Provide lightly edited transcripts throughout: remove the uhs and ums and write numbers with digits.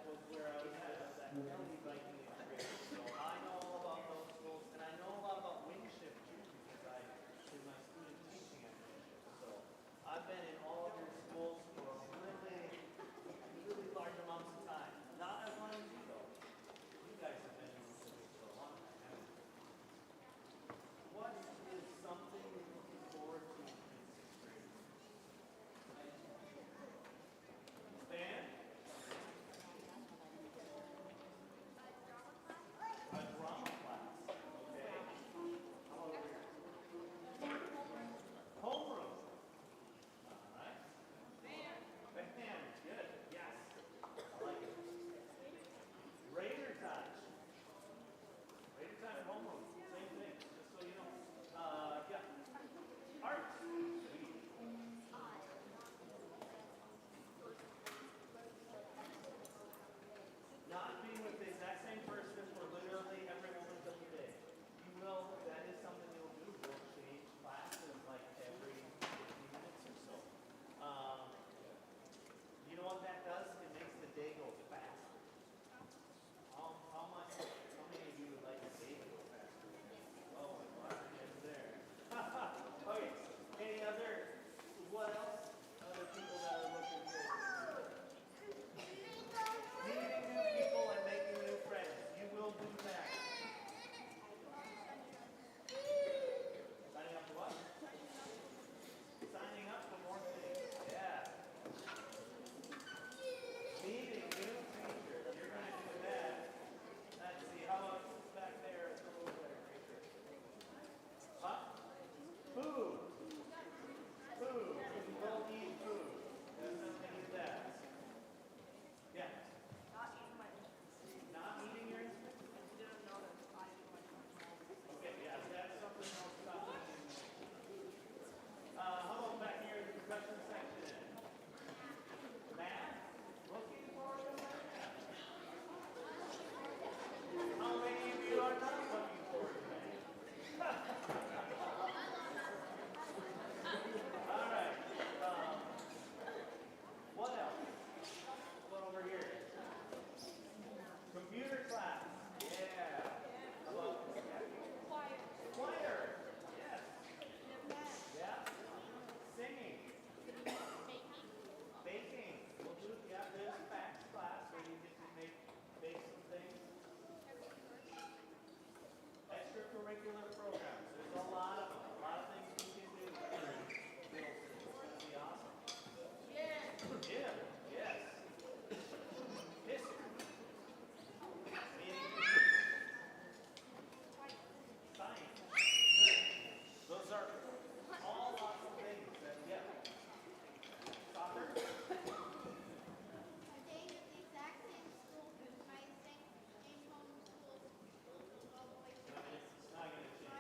was where I was at. I was at Kelly Viking in grade. So I know all about those schools, and I know a lot about wing shift too, because I did my student teaching at wing shift. So I've been in all of your schools for really large amounts of time. Not as long as you though. You guys have been in this for a long time, haven't you? What is something you're looking forward to in sixth grade? Band? A drama class. Okay. How about over here? Homeroom. All right. Band. Good. Yes. I like it. Raider touch. Raider touch at homeroom. Same thing. Just so you know. Yeah. Art. Not being with the exact same person for literally every moment of the day. You will, that is something you'll do. You'll change classes like every 15 minutes or so. You know what that does? It makes the day go faster. How many of you would like the day to go faster? Oh, my God, it's there. Okay, what else? Other people that are looking forward to meeting new people and making new friends. You will do that. Signing up for what? Signing up for more things. Yeah. Meeting new teachers. You're going to do that. Let's see. How about back there? It's a little better. Huh? Food. Food. You will eat food. Definitely do that. Yeah. Not eating your instrument? Okay, yeah, that's something else about that. How about back here in the discussion section? Math? Looking forward to math? How many of you are not looking forward to math? All right. What else? What over here? Computer class. Yeah. How about choir? Yes. Yeah. Singing. Baking. We'll do it. Yeah, there's a facts class where you get to bake some things. Extracurricular programs. There's a lot of them. A lot of things we can do. It's going to be awesome. Yeah. Yes. History. Science. Those are all lots of things that, yeah. Soccer? Staying at the exact same school, my same home school all the way It's not going to change.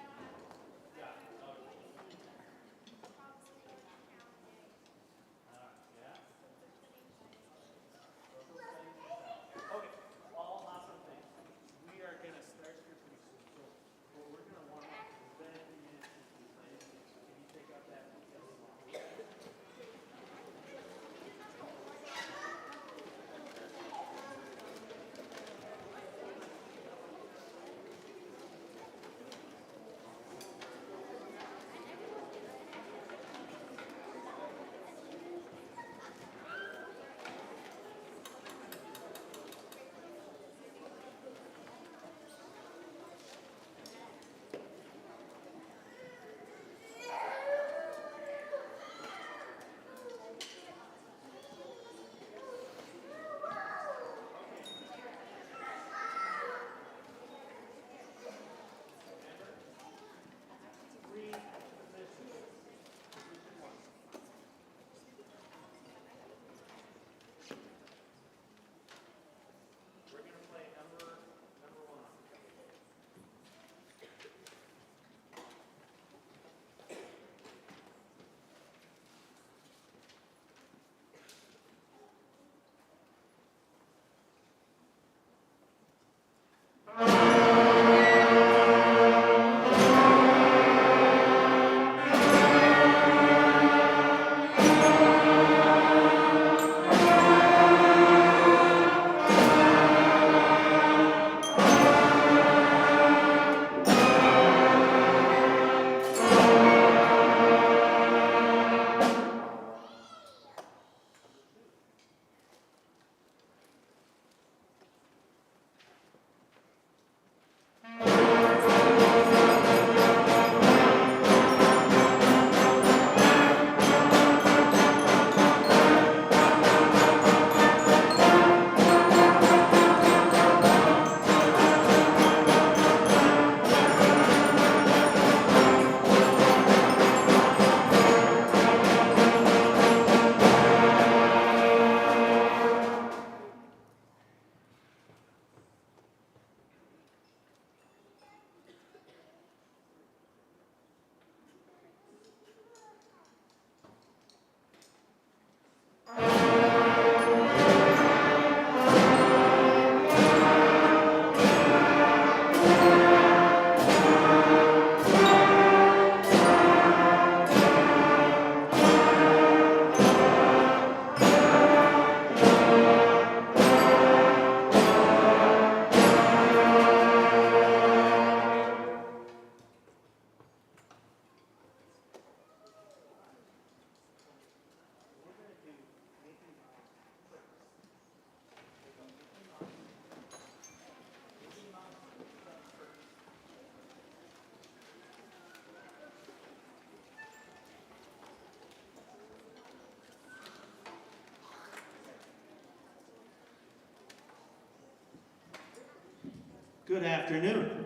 Good afternoon.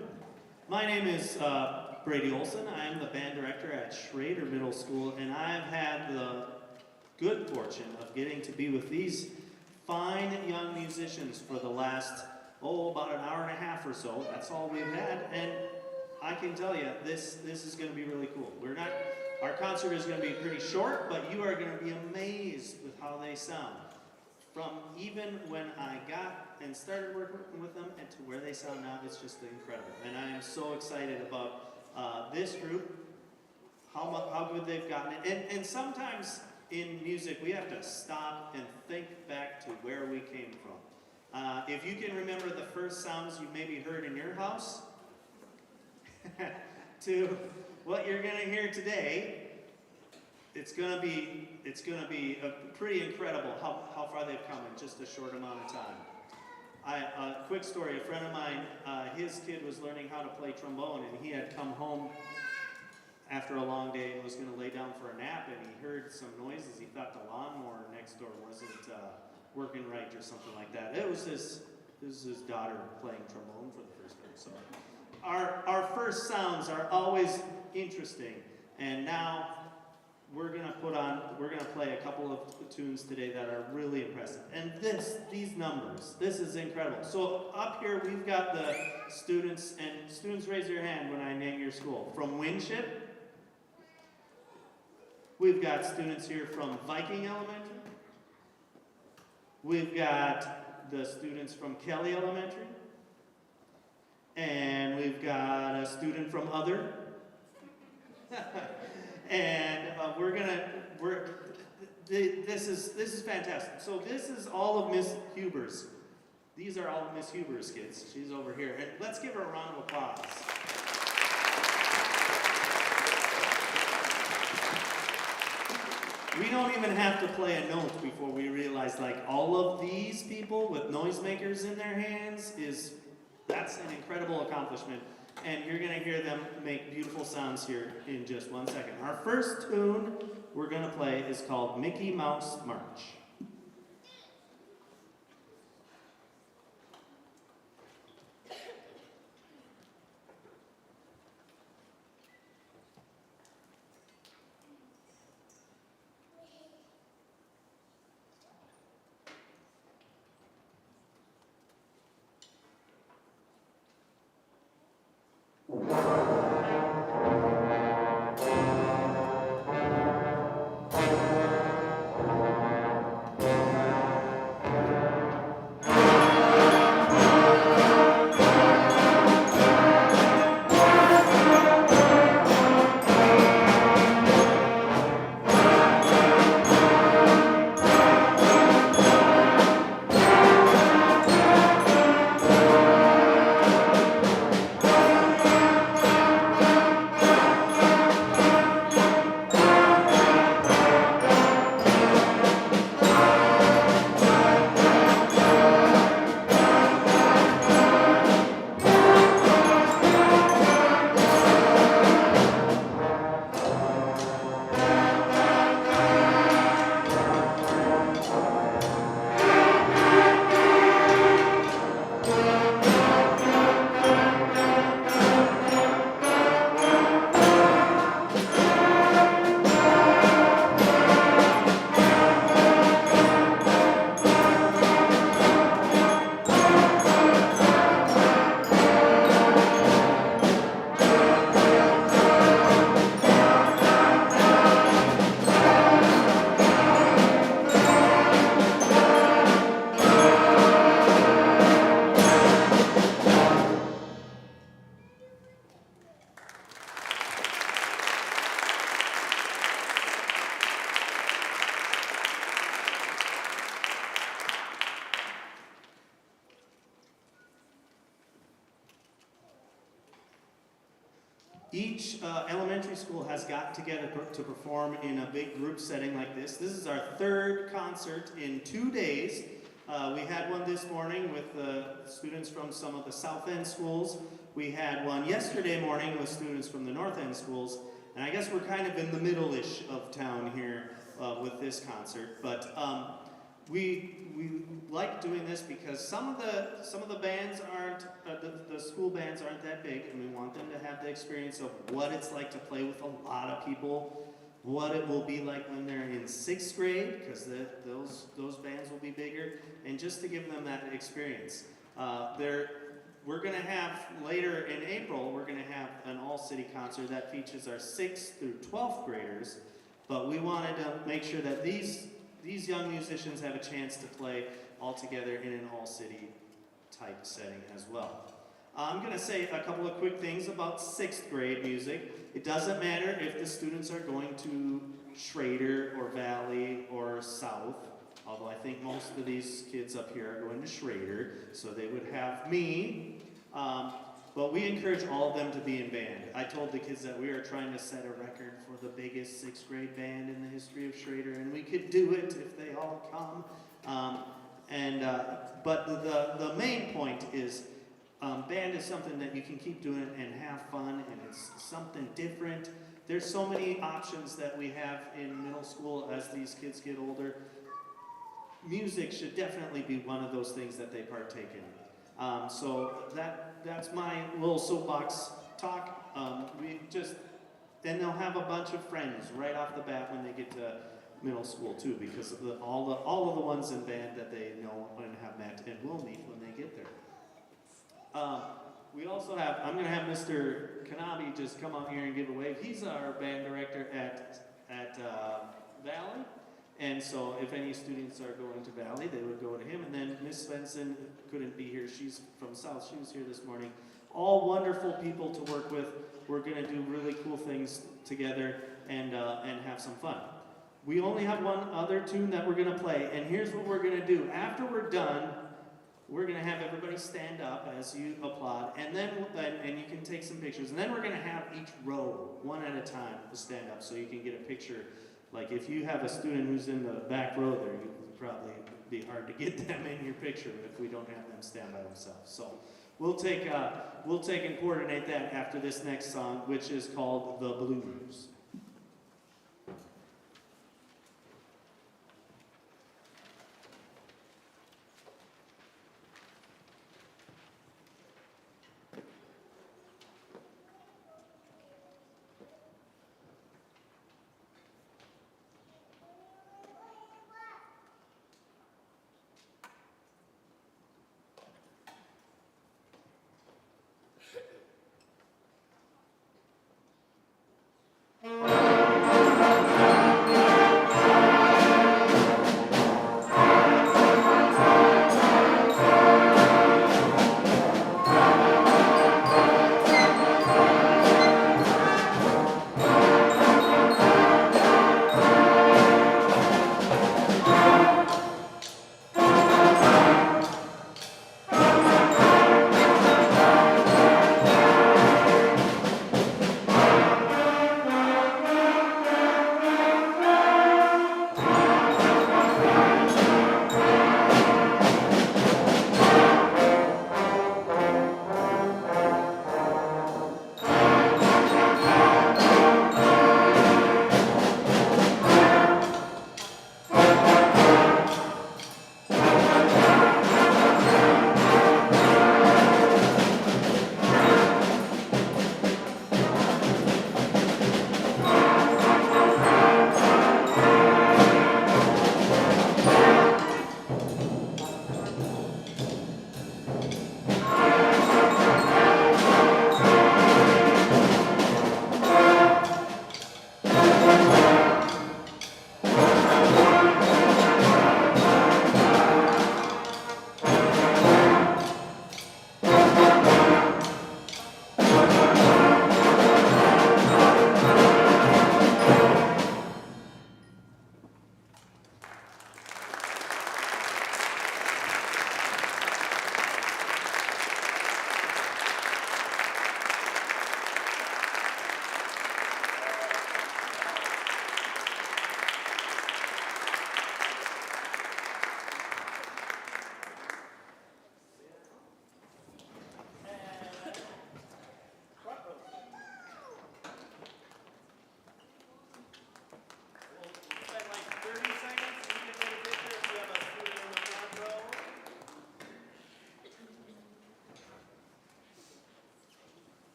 My name is Brady Olson. I am the band director at Schrader Middle School, and I've had the good fortune of getting to be with these fine young musicians for the last, about an hour and a half or so. That's all we've had, and I can tell you, this is going to be really cool. Our concert is going to be pretty short, but you are going to be amazed with how they sound. From even when I got and started working with them and to where they sound now, it's just incredible. And I am so excited about this group, how good they've gotten it. And sometimes in music, we have to stop and think back to where we came from. If you can remember the first sounds you maybe heard in your house, to what you're going to hear today, it's gonna be pretty incredible how far they've come in just a short amount of time. Quick story, a friend of mine, his kid was learning how to play trombone, and he had come home after a long day and was gonna lay down for a nap, and he heard some noises. He thought the lawnmower next door wasn't working right or something like that. It was his daughter playing trombone for the first time. So our first sounds are always interesting, and now we're gonna play a couple of tunes today that are really impressive. And these numbers, this is incredible. So up here we've got the students, and students raise your hand when I name your school. From Winship, we've got students here from Viking Elementary. We've got the students from Kelly Elementary. And we've got a student from Other. And this is fantastic. So this is all of Miss Huber's. These are all of Miss Huber's kids. She's over here. And let's give her a round of applause. We don't even have to play a note before we realize, like, all of these people with noisemakers in their hands that's an incredible accomplishment. And you're going to hear them make beautiful sounds here in just 1 second. Our first tune we're going to play is called Mickey Mouse March. Each elementary school has got together to perform in a big group setting like this. This is our third concert in 2 days. We had one this morning with students from some of the South End schools. We had one yesterday morning with students from the North End schools. And I guess we're kind of in the middle-ish of town here with this concert. But we like doing this because some of the bands aren't the school bands aren't that big, and we want them to have the experience of what it's like to play with a lot of people, what it will be like when they're in sixth grade, because those bands will be bigger, and just to give them that experience. We're going to have later in April, we're going to have an all-city concert that features our 6th through 12th graders, but we wanted to make sure that these young musicians have a chance to play all together in an all-city type setting as well. I'm going to say a couple of quick things about 6th grade music. It doesn't matter if the students are going to Schrader or Valley or South, although I think most of these kids up here are going to Schrader, so they would have me. But we encourage all of them to be in band. I told the kids that we are trying to set a record for the biggest 6th grade band in the history of Schrader, and we could do it if they all come. But the main point is band is something that you can keep doing and have fun, and it's something different. There's so many options that we have in middle school as these kids get older. Music should definitely be one of those things that they partake in. So that's my little soapbox talk. Then they'll have a bunch of friends right off the bat when they get to middle school too, because of all of the ones in band that they know and have met and will meet when they get there. We also have, I'm going to have Mr. Kanabi just come out here and give a wave. He's our band director at Valley. And so if any students are going to Valley, they would go to him. And then Miss Svensson couldn't be here. She's from South. She was here this morning. All wonderful people to work with. We're going to do really cool things together and have some fun. We only have one other tune that we're going to play. And here's what we're going to do. After we're done, we're going to have everybody stand up as you applaud. And then and you can take some pictures. And then we're going to have each row, one at a time, stand up so you can get a picture. Like if you have a student who's in the back row there, it would probably be hard to get them in your picture if we don't have them stand by themselves. So we'll take and coordinate that after this next song, which is called The Blues.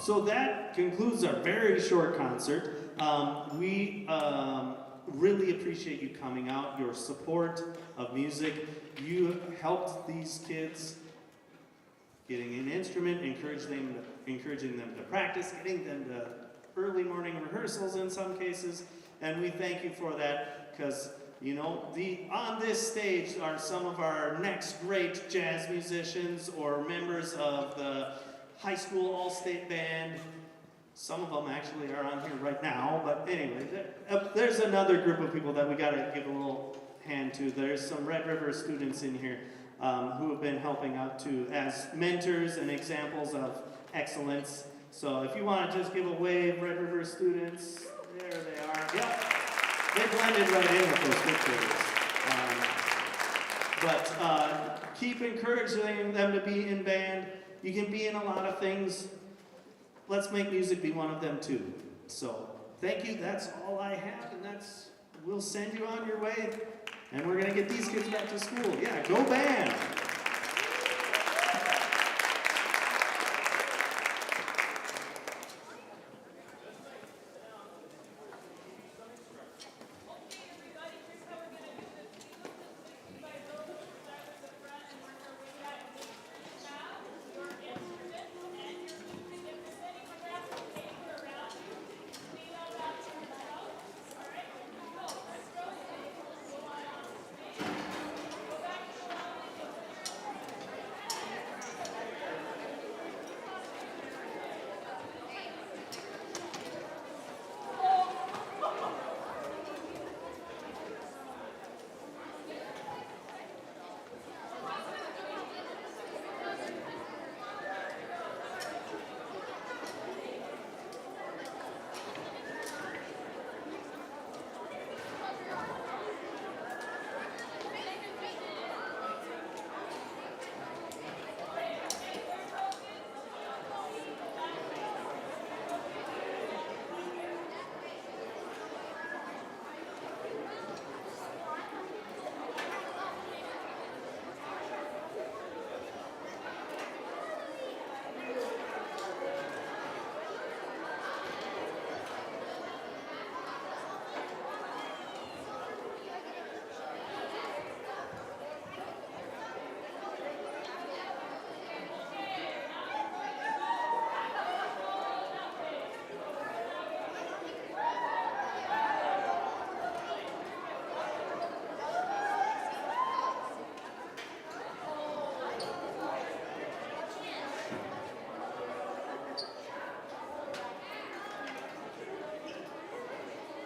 So that concludes our very short concert. We really appreciate you coming out, your support of music. You helped these kids getting an instrument, encouraging them to practice, getting them to early morning rehearsals in some cases, and we thank you for that because you know on this stage are some of our next great jazz musicians or members of the high school all-state band. Some of them actually are on here right now, but anyway, there's another group of people that we got to give a little hand to. There's some Red River students in here who have been helping out too as mentors and examples of excellence. So if you want to just give a wave, Red River students, there they are. Yep, they blended right in with those fifth graders. But keep encouraging them to be in band. You can be in a lot of things. Let's make music be one of them too. So thank you. That's all I have, and we'll send you on your way. And we're gonna get these kids back to school. Yeah, go band.